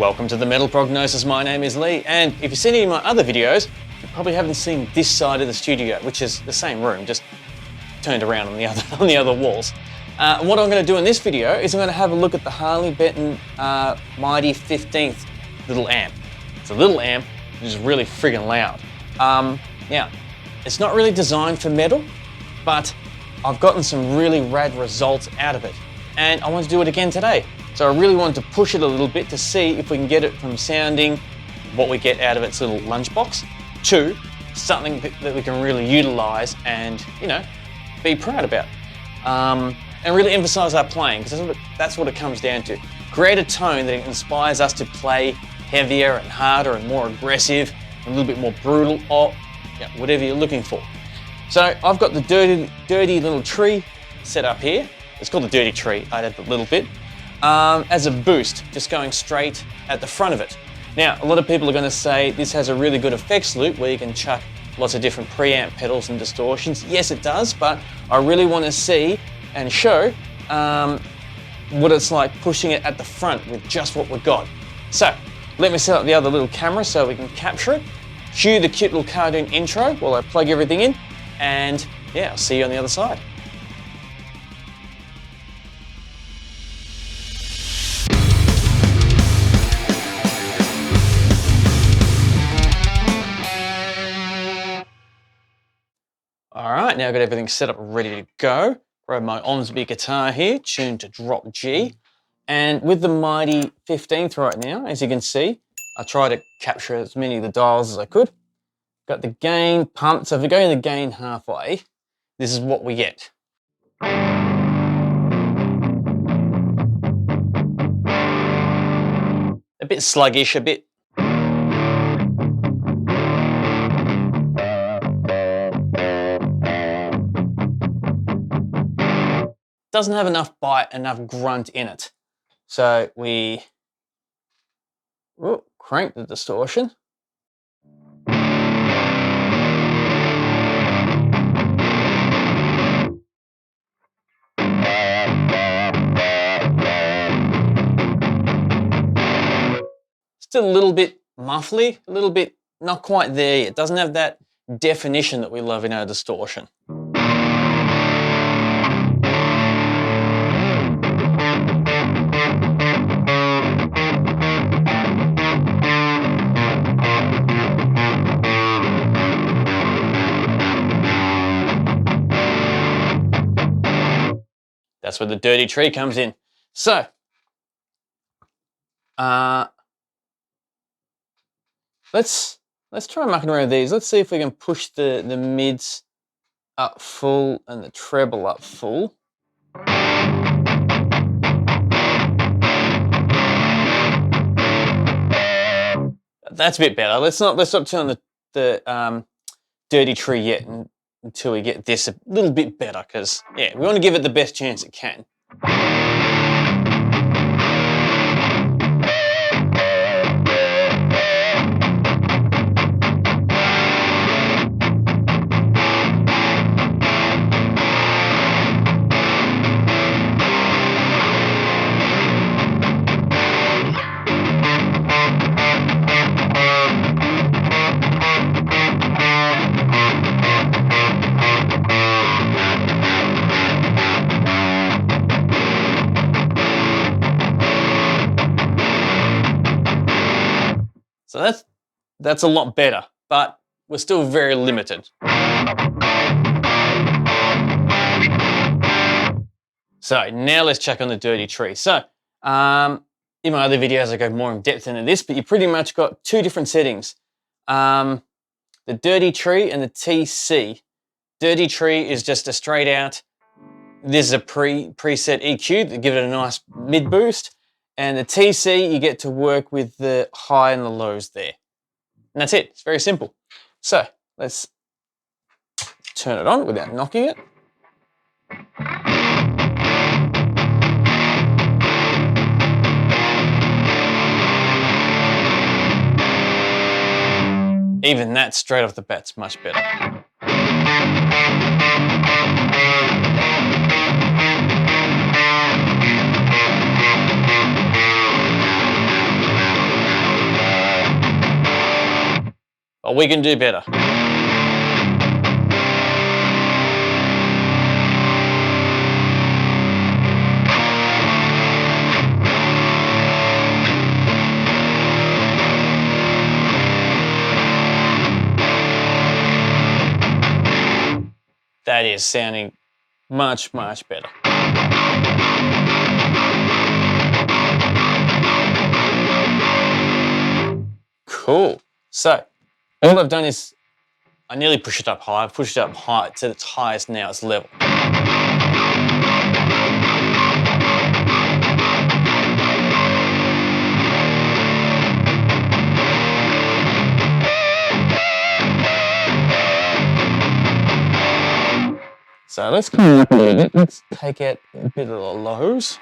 Welcome to the Metal Prognosis. My name is Lee, and if you've seen any of my other videos, you probably haven't seen this side of the studio, which is the same room, just turned around on the other walls. What I'm going to do in this video is I'm going to have a look at the Harley Benton Mighty 15th little amp. It's a little amp, which is really friggin' loud. Now, it's not really designed for metal, but I've gotten some really rad results out of it, and I want to do it again today. So I really wanted to push it a little bit to see if we can get it from sounding what we get out of its little lunchbox to something that we can really utilize and, you know, be proud about. And really emphasize our playing, because that's what it comes down to. Create a tone that inspires us to play heavier and harder and more aggressive, a little bit more brutal, or whatever you're looking for. So I've got the dirty little tree set up here. It's called the dirty tree. I added a little bit. As a boost, just going straight at the front of it. Now, a lot of people are going to say this has a really good effects loop where you can chuck lots of different preamp pedals and distortions. Yes, it does, but I really want to see and show what it's like pushing it at the front with just what we've got. So, let me set up the other little camera so we can capture it. Cue the cute little cartoon intro while I plug everything in, and yeah, I'll see you on the other side. All right, now I've got everything set up ready to go. Grab my Onsby guitar here, tuned to drop G. And with the Mighty 15th right now, as you can see, I try to capture as many of the dials as I could. Got the gain pumped, so if we go in the gain halfway, this is what we get. A bit sluggish, a bit. Doesn't have enough bite, enough grunt in it. So we crank the distortion. Still a little bit muffly, a little bit not quite there yet. It doesn't have that definition that we love in our distortion. That's where the dirty tree comes in. So, let's try mucking around with these. Let's see if we can push the mids up full and the treble up full. That's a bit better. Let's not turn the dirty tree yet until we get this a little bit better, because yeah, we want to give it the best chance it can. So that's a lot better, but we're still very limited. So now let's check on the dirty tree. So in my other videos I go more in depth into this, but you pretty much got two different settings. The dirty tree and the TC. Dirty tree is just a straight out, this is a preset EQ that give it a nice mid boost. And the TC, you get to work with the high and the lows there. And that's it, it's very simple. So let's turn it on without knocking it. Even that straight off the bat's much better. but we can do better. That is sounding much, much better. Cool. So all I've done is I nearly pushed it up high. I've pushed it up high to its highest now, it's level. So let's come up a little bit. Let's take out a bit of the lows.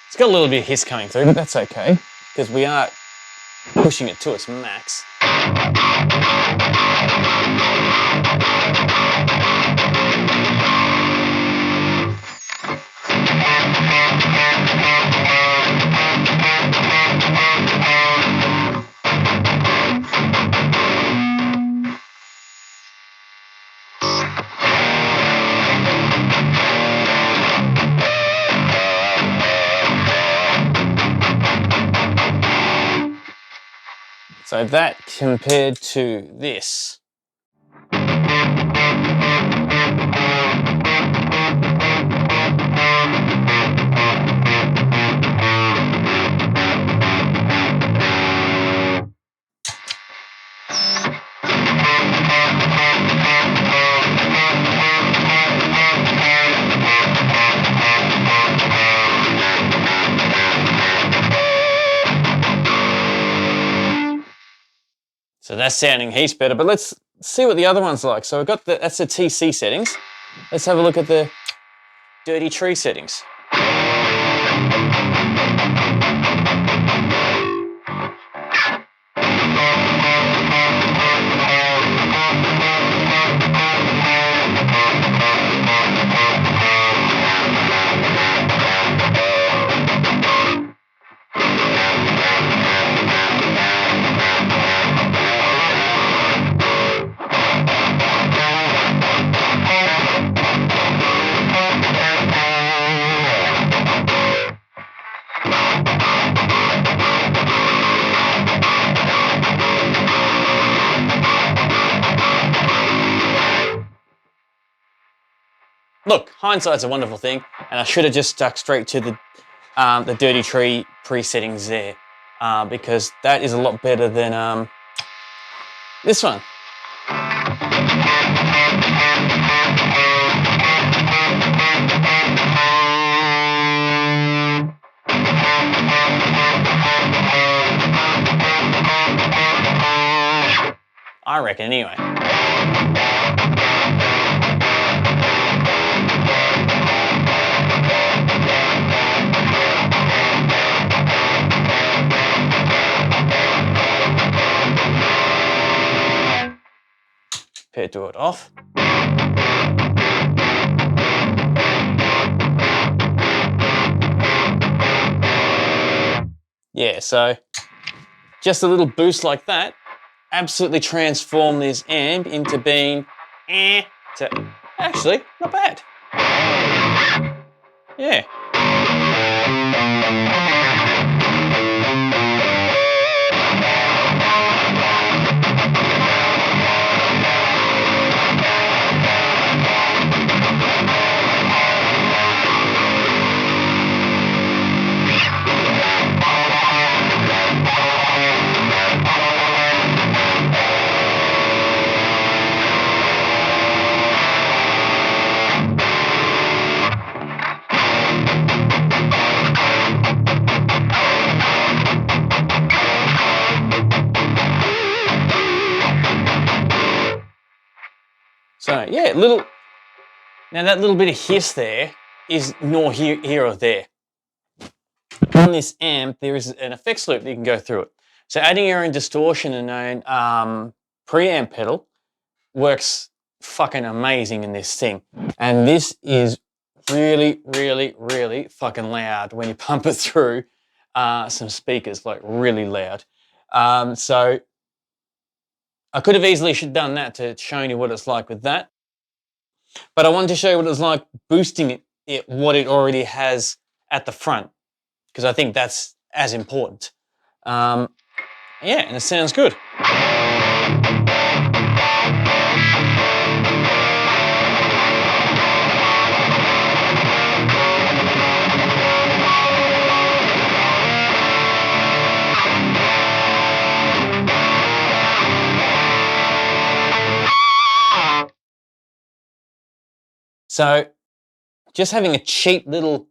It's got a little bit of hiss coming through, but that's okay, because we are pushing it to its max. So that compared to this. So that's sounding heaps better, but let's see what the other one's like. So I've got that's the TC settings. Let's have a look at the Dirty Tree settings. Look, hindsight's a wonderful thing, and I should have just stuck straight to the Dirty Tree pre-settings there, because that is a lot better than this one. I reckon anyway. Do it off. Yeah, so just a little boost like that absolutely transformed this amp into being to actually not bad. Yeah. So yeah, now that little bit of hiss there is nor here or there. On this amp, there is an effects loop that you can go through it. So adding your own distortion and own preamp pedal works fucking amazing in this thing. And this is really, really, really fucking loud when you pump it through some speakers, like really loud. So I could have easily done that to show you what it's like with that. But I wanted to show you what it's like boosting it what it already has at the front, because I think that's as important. Yeah, and it sounds good. So just having a cheap little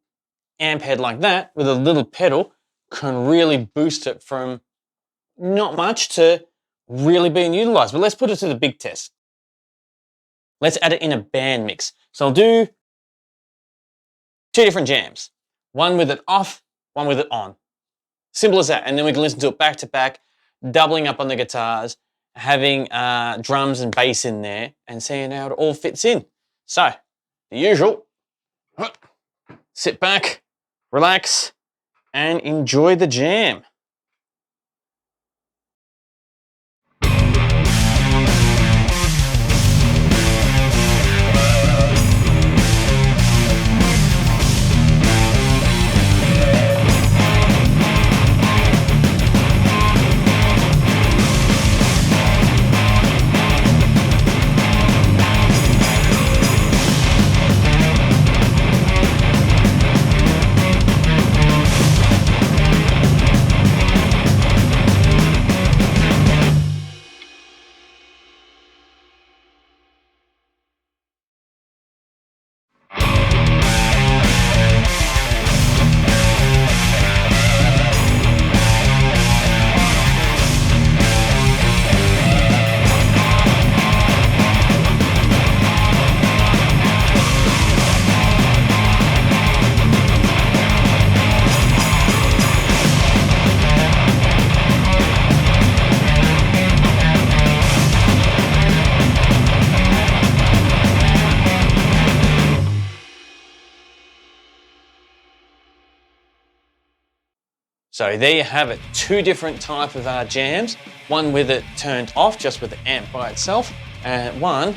amp head like that with a little pedal can really boost it from not much to really being utilized. But let's put it to the big test. Let's add it in a band mix. So I'll do 2 different jams. One with it off, one with it on. Simple as that. And then we can listen to it back to back, doubling up on the guitars, having drums and bass in there, and seeing how it all fits in. So, the usual, sit back, relax, and enjoy the jam. So there you have it, 2 different type of jams, one with it turned off, just with the amp by itself, and one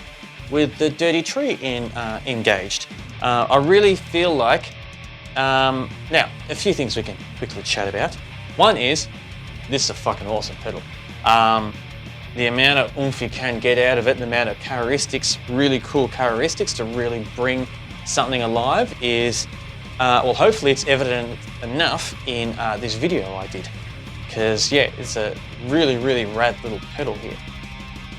with the dirty tree engaged. I really feel like, now, a few things we can quickly chat about. One is, this is a fucking awesome pedal. The amount of oomph you can get out of it, the amount of characteristics, really cool characteristics to really bring something alive is, well, hopefully it's evident enough in this video I did, because yeah, it's a really, really rad little pedal here.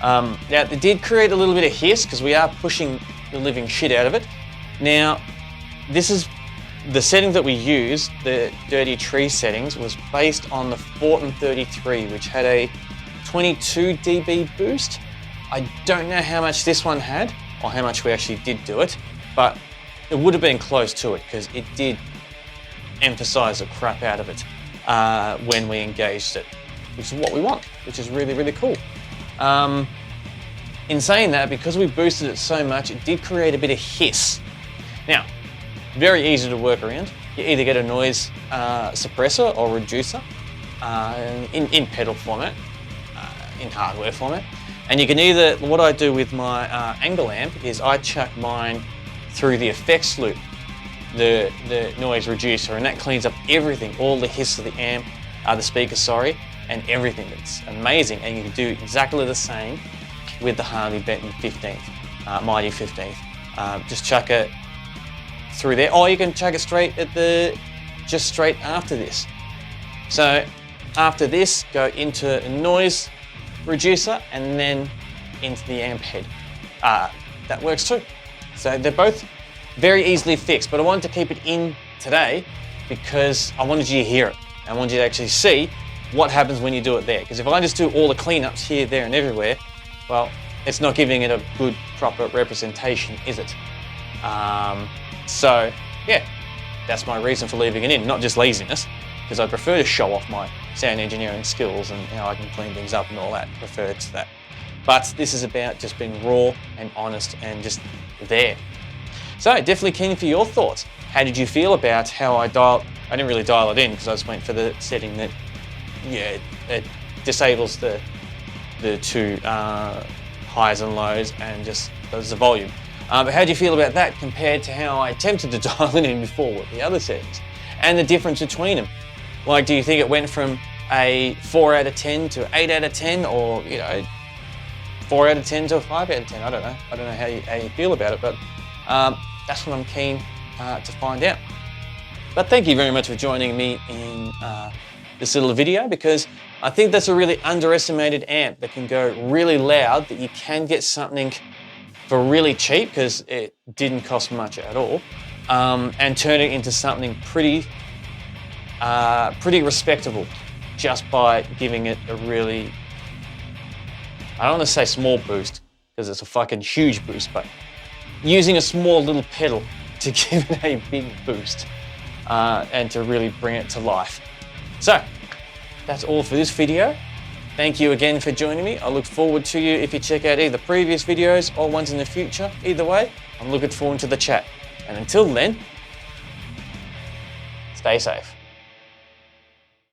Now, it did create a little bit of hiss because we are pushing the living shit out of it. Now, this is the setting that we used, the Dirty Tree settings, was based on the Fortin 33, which had a 22 dB boost. I don't know how much this one had, or how much we actually did do it, but it would have been close to it because it did emphasize the crap out of it when we engaged it, which is what we want, which is really, really cool. In saying that, because we boosted it so much, it did create a bit of hiss. Now, very easy to work around. You either get a noise suppressor or reducer in pedal format, in hardware format. And you can either, what I do with my Angle amp is I chuck mine through the effects loop, the noise reducer, and that cleans up everything, all the hiss of the amp, the speaker, sorry, and everything. It's amazing, and you can do exactly the same with the Harley Benton 15th, Mighty 15th. Just chuck it through there, or you can chuck it straight at just straight after this. So after this, go into a noise reducer and then into the amp head. That works too. So they're both very easily fixed, but I wanted to keep it in today because I wanted you to hear it. I wanted you to actually see what happens when you do it there. Because if I just do all the cleanups here, there, and everywhere, well, it's not giving it a good, proper representation, is it? So yeah, that's my reason for leaving it in, not just laziness, because I prefer to show off my sound engineering skills and how I can clean things up and all that, prefer to that. But this is about just being raw and honest and just there. So definitely keen for your thoughts. How did you feel about how I didn't really dial it in because I just went for the setting that, yeah, it disables the two highs and lows and just does the volume. But how do you feel about that compared to how I attempted to dial it in before with the other settings? And the difference between them. Like, do you think it went from a 4 out of 10 to 8 out of 10, or, you know, 4 out of 10 to a 5 out of 10? I don't know. I don't know how you feel about it, but that's what I'm keen to find out. But thank you very much for joining me in this little video, because I think that's a really underestimated amp that can go really loud, that you can get something for really cheap because it didn't cost much at all, and turn it into something pretty respectable just by giving it a really, I don't want to say small boost because it's a fucking huge boost, but using a small little pedal to give it a big boost and to really bring it to life. So that's all for this video. Thank you again for joining me. I look forward to you if you check out either previous videos or ones in the future. Either way, I'm looking forward to the chat. And until then, stay safe.